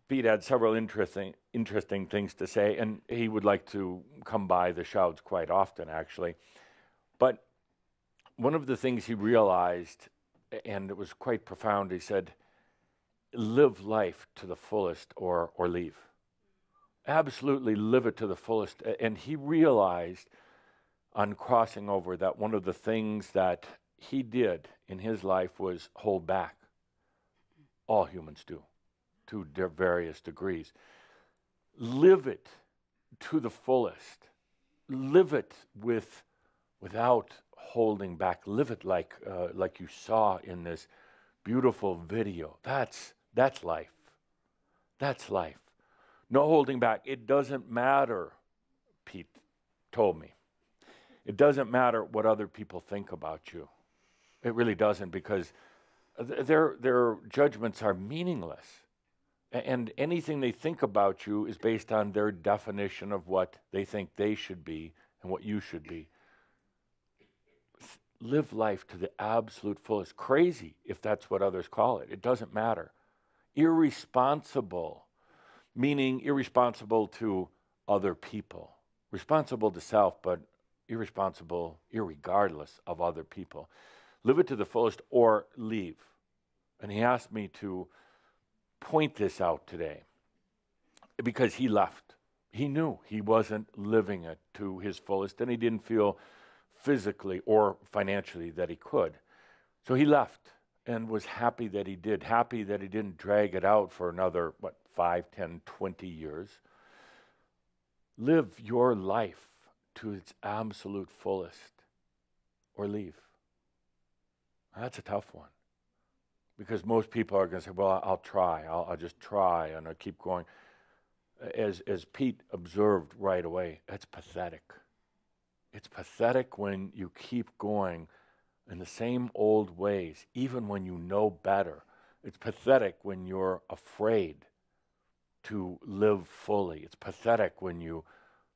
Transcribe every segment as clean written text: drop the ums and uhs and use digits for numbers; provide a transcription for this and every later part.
Pete had several interesting things to say, and he would like to come by the shouts quite often, actually. But one of the things he realized, and it was quite profound, he said, live life to the fullest or leave. Absolutely live it to the fullest. And he realized on crossing over that one of the things that he did in his life was hold back. All humans do, to their various degrees. Live it to the fullest. Live it without holding back. Live it like you saw in this beautiful video. That's life. That's life. No holding back. It doesn't matter, Pete told me. It doesn't matter what other people think about you. It really doesn't, because their judgments are meaningless. And anything they think about you is based on their definition of what they think they should be and what you should be. Live life to the absolute fullest. Crazy if that's what others call it. It doesn't matter. Irresponsible, meaning irresponsible to other people. Responsible to self, but irresponsible irregardless of other people. Live it to the fullest or leave. And he asked me to point this out today because he left. He knew he wasn't living it to his fullest, and he didn't feel physically or financially that he could. So he left and was happy that he did, happy that he didn't drag it out for another, 5, 10, 20 years. Live your life to its absolute fullest or leave. That's a tough one, because most people are going to say, well, I'll try. I'll just try, and I'll keep going. As Pete observed right away, that's pathetic. It's pathetic when you keep going in the same old ways, even when you know better. It's pathetic when you're afraid to live fully. It's pathetic when you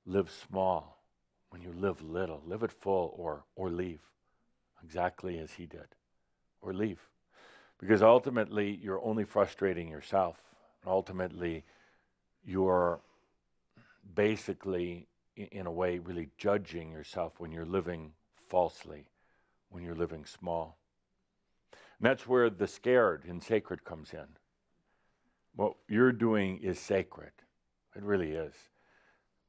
live small, when you live little. Live it full or leave, exactly as he did, or leave. Because ultimately, you're only frustrating yourself. Ultimately, you're basically, in a way, really judging yourself when you're living falsely, when you're living small. And that's where the scared and sacred comes in. What you're doing is sacred. It really is.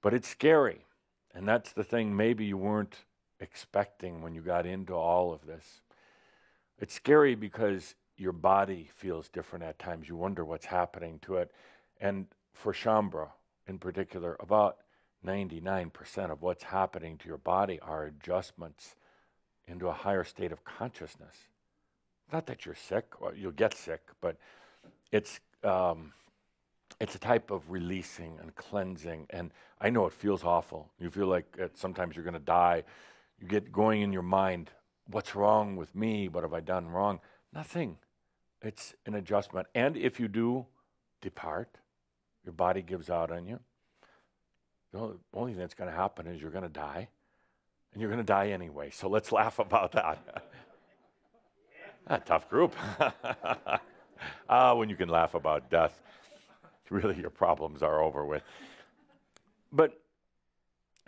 But it's scary. And that's the thing maybe you weren't expecting when you got into all of this. It's scary because your body feels different at times. You wonder what's happening to it. And for Shambhala in particular, about 99% of what's happening to your body are adjustments into a higher state of consciousness. Not that you're sick, or you'll get sick, but it's a type of releasing and cleansing. And I know it feels awful. You feel like sometimes you're going to die. You get going in your mind, what's wrong with me? What have I done wrong? Nothing. It's an adjustment. And if you do depart, your body gives out on you. The only thing that's going to happen is you're going to die. And you're going to die anyway. So let's laugh about that. A tough group. When you can laugh about death, really your problems are over with. But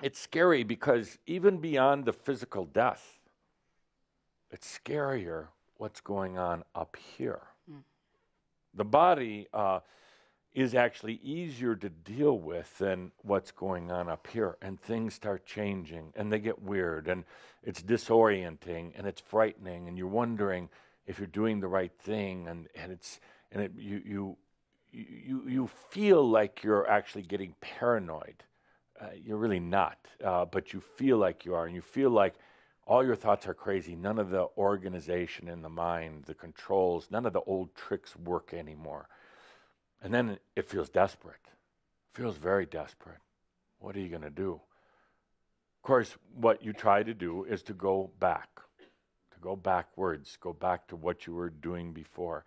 it's scary because even beyond the physical death, it's scarier what's going on up here. Mm. The body is actually easier to deal with than what's going on up here, and things start changing, and they get weird, and it's disorienting, and it's frightening, and you're wondering if you're doing the right thing, you feel like you're actually getting paranoid. You're really not, but you feel like you are, and you feel like all your thoughts are crazy. None of the organization in the mind, the controls, none of the old tricks work anymore. And then it feels desperate. It feels very desperate. What are you going to do? Of course, what you try to do is to go back, to go backwards, go back to what you were doing before.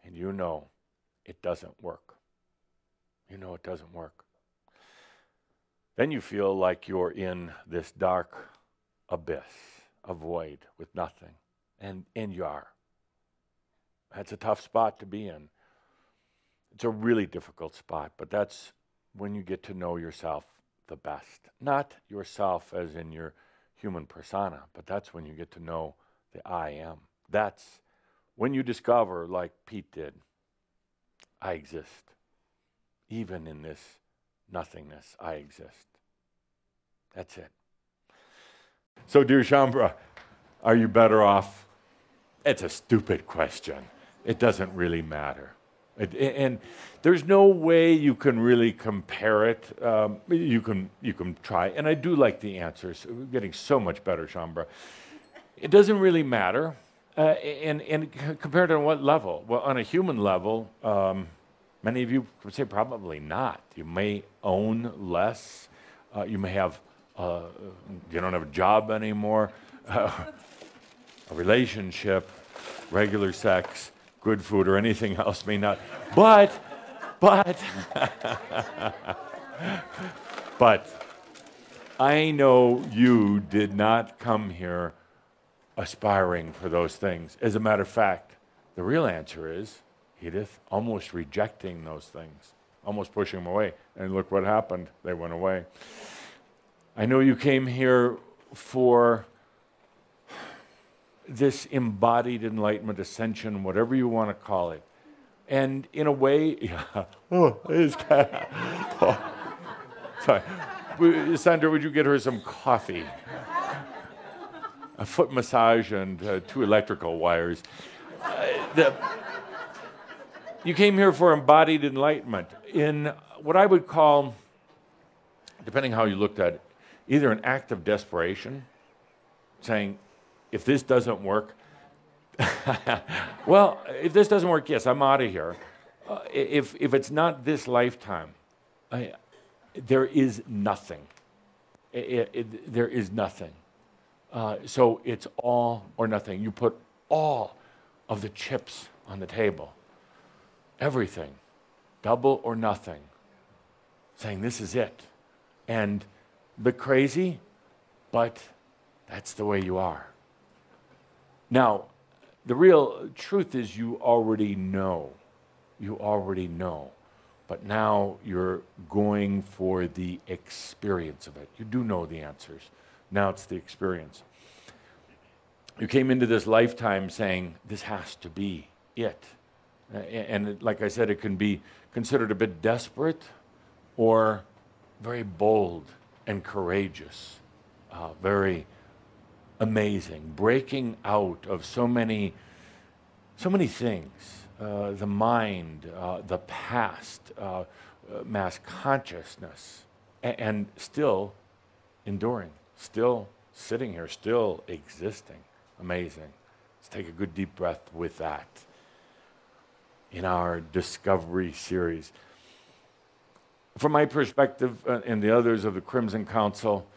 And you know it doesn't work. You know it doesn't work. Then you feel like you're in this dark abyss, a void with nothing. And you are. That's a tough spot to be in. It's a really difficult spot, but that's when you get to know yourself the best. Not yourself as in your human persona, but that's when you get to know the I am. That's when you discover, like Pete did, I exist. Even in this nothingness, I exist. That's it. So, dear Shambra, are you better off? It's a stupid question. It doesn't really matter. And there's no way you can really compare it. You can try. And I do like the answers. We're getting so much better, Shambra. It doesn't really matter. And compared to what level? Well, on a human level, many of you would say probably not. You may own less. You may have, you don't have a job anymore, a relationship, regular sex, good food, or anything else may not. But, but I know you did not come here aspiring for those things. As a matter of fact, the real answer is, Edith, almost rejecting those things, almost pushing them away. And look what happened. They went away. I know you came here for this embodied enlightenment, ascension, whatever you want to call it. And in a way, sorry. Sandra, would you get her some coffee? A foot massage and 2 electrical wires. You came here for embodied enlightenment in what I would call, depending how you looked at it, either an act of desperation, saying, if this doesn't work, well, if this doesn't work, yes, I'm out of here. If it's not this lifetime, there is nothing. There is nothing. So it's all or nothing. You put all of the chips on the table. Everything. Double or nothing. Saying this is it. And a bit crazy, but that's the way you are. Now, the real truth is you already know. You already know. But now you're going for the experience of it. You do know the answers. Now it's the experience. You came into this lifetime saying, this has to be it. And like I said, it can be considered a bit desperate or very bold and courageous, very amazing, breaking out of so many things, the mind, the past, mass consciousness, and still enduring, still sitting here, still existing. Amazing. Let's take a good deep breath with that in our discovery series. From my perspective and the others of the Crimson Council,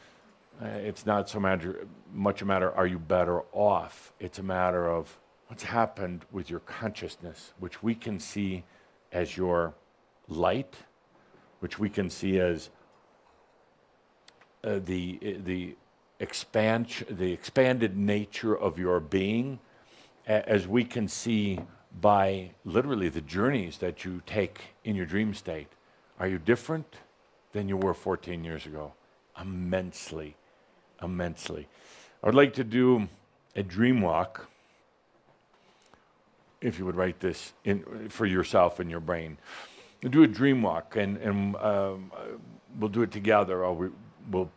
it's not so much a matter, are you better off? It's a matter of what's happened with your consciousness, which we can see as your light, which we can see as the expanded nature of your being, as we can see by literally the journeys that you take in your dream state. Are you different than you were 14 years ago? Immensely, immensely. I would like to do a dream walk, if you would write this in for yourself in your brain. We'll do a dream walk, and we'll do it together, or we'll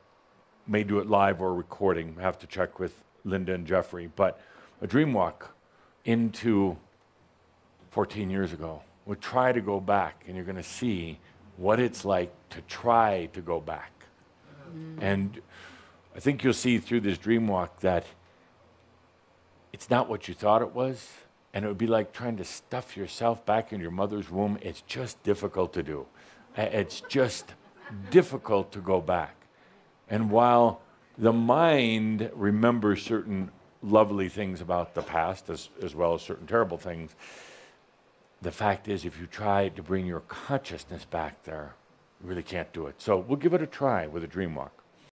may do it live or recording. I have to check with Linda and Jeffrey. But a dream walk into 14 years ago. We'll try to go back, and you're going to see what it's like to try to go back. And I think you'll see through this dream walk that it's not what you thought it was, and it would be like trying to stuff yourself back in your mother's womb. It's just difficult to do. It's just difficult to go back. And while the mind remembers certain lovely things about the past as well as certain terrible things, the fact is, if you try to bring your consciousness back there, you really can't do it. So we'll give it a try with a dream walk.